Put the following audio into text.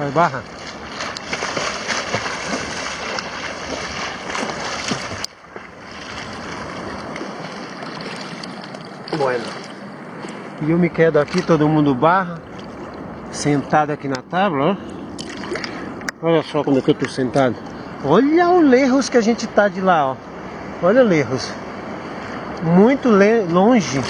Vai barra. Bueno. E eu me quedo aqui, todo mundo barra. Sentado aqui na tábua, ó. Olha só como é que eu tô sentado. Olha o Lerros que a gente tá de lá, ó. Olha o Lerros. Muito longe.